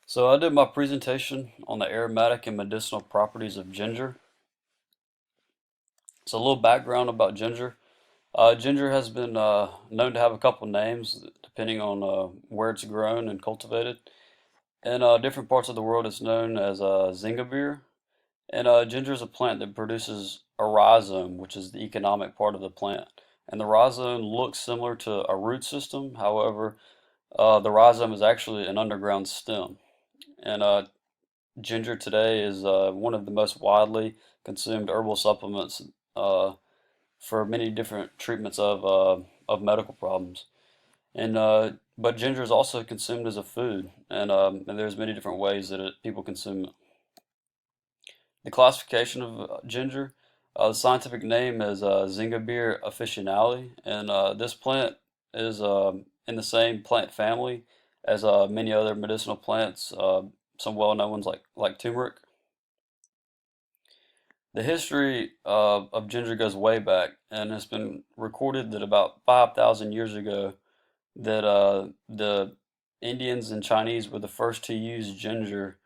So I did my presentation on the aromatic and medicinal properties of ginger. So a little background about ginger. Ginger has been known to have a couple names depending on where it's grown and cultivated. In different parts of the world, it's known as zingiber. And ginger is a plant that produces a rhizome, which is the economic part of the plant. And the rhizome looks similar to a root system. However, the rhizome is actually an underground stem. And ginger today is one of the most widely consumed herbal supplements uh, for many different treatments of medical problems. And but ginger is also consumed as a food, and there's many different ways that people consume it. The classification of ginger, the scientific name is Zingiber officinale, and this plant is in the same plant family as many other medicinal plants. Some well-known ones like turmeric. The history of ginger goes way back, and it's been recorded that about 5,000 years ago, that the Indians and Chinese were the first to use ginger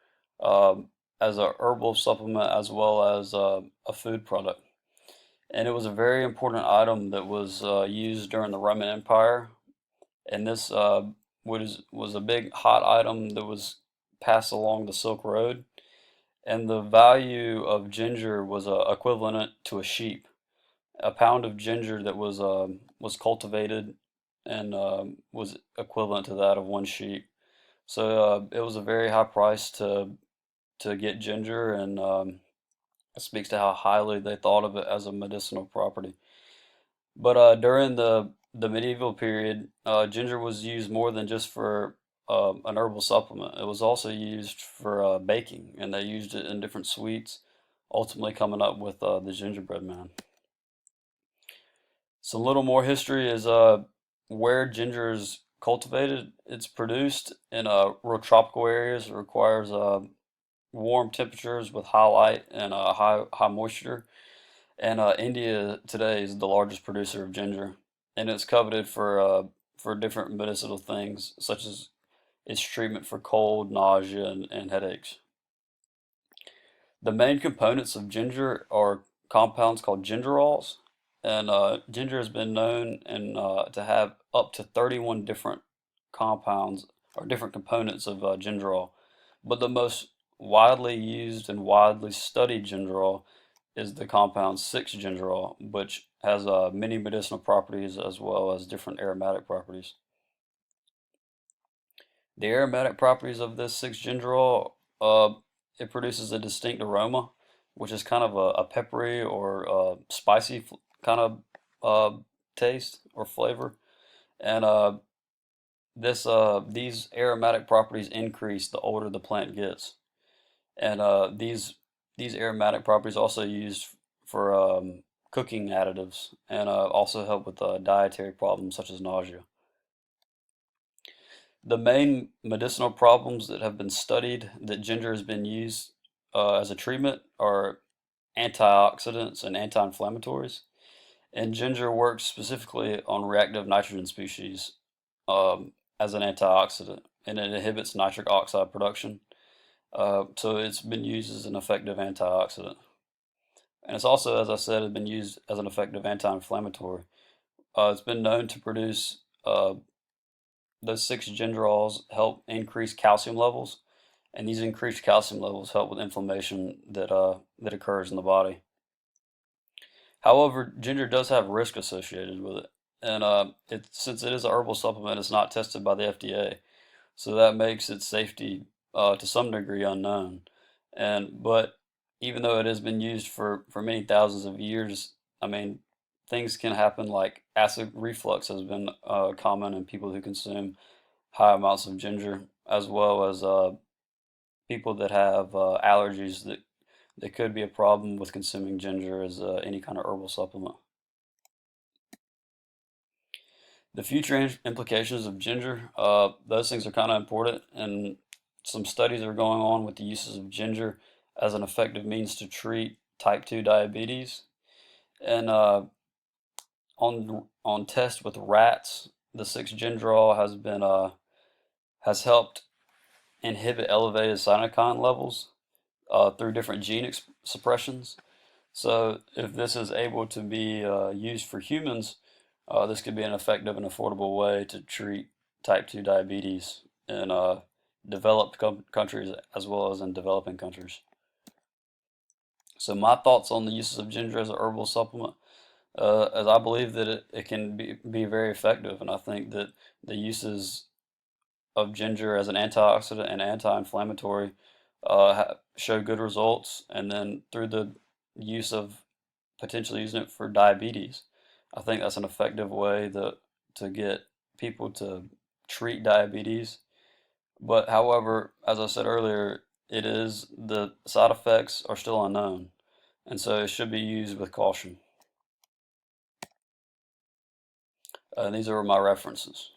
as a herbal supplement as well as a food product. And it was a very important item that was used during the Roman Empire. And this was a big hot item that was passed along the Silk Road, and the value of ginger was equivalent to a sheep. A pound of ginger that was cultivated and was equivalent to that of one sheep. So it was a very high price to get ginger, and it speaks to how highly they thought of it as a medicinal property. But during the medieval period, ginger was used more than just for an herbal supplement. It was also used for baking, and they used it in different sweets, ultimately coming up with the gingerbread man. So a little more history is where ginger is cultivated. It's produced in real tropical areas. It requires warm temperatures with high light and high moisture. And India today is the largest producer of ginger, and it's coveted for different medicinal things, such as its treatment for cold, nausea, and headaches. The main components of ginger are compounds called gingerols, and ginger has been known to have up to 31 different compounds or different components of gingerol. But the most widely used and widely studied gingerol is the compound 6-gingerol, which has many medicinal properties as well as different aromatic properties. The aromatic properties of this 6-gingerol, it produces a distinct aroma, which is kind of a peppery or spicy kind of taste or flavor. And these aromatic properties increase the older the plant gets. And these aromatic properties also used for cooking additives, and also help with dietary problems such as nausea. The main medicinal problems that have been studied that ginger has been used as a treatment are antioxidants and anti-inflammatories. And ginger works specifically on reactive nitrogen species as an antioxidant, and it inhibits nitric oxide production. So it's been used as an effective antioxidant. And it's also, as I said, has been used as an effective anti-inflammatory. It's been known to produce those 6 gingerols help increase calcium levels, and these increased calcium levels help with inflammation that occurs in the body. However, ginger does have risk associated with it, and since it is a herbal supplement, it's not tested by the FDA, so that makes its safety to some degree unknown. And but even though it has been used for many thousands of years, I mean, things can happen like acid reflux has been common in people who consume high amounts of ginger, as well as people that have allergies that could be a problem with consuming ginger as any kind of herbal supplement. The future implications of ginger, those things are kind of important, and some studies are going on with the uses of ginger as an effective means to treat type 2 diabetes. And on tests with rats, the 6-gingerol has helped inhibit elevated cytokine levels through different gene suppressions. So if this is able to be used for humans, this could be an effective and affordable way to treat type 2 diabetes in developed countries as well as in developing countries. So my thoughts on the uses of ginger as a herbal supplement, as I believe that it can be very effective, and I think that the uses of ginger as an antioxidant and anti-inflammatory show good results, and then through the use of potentially using it for diabetes, I think that's an effective way to get people to treat diabetes. But however, as I said earlier, the side effects are still unknown, and so it should be used with caution. These are my references.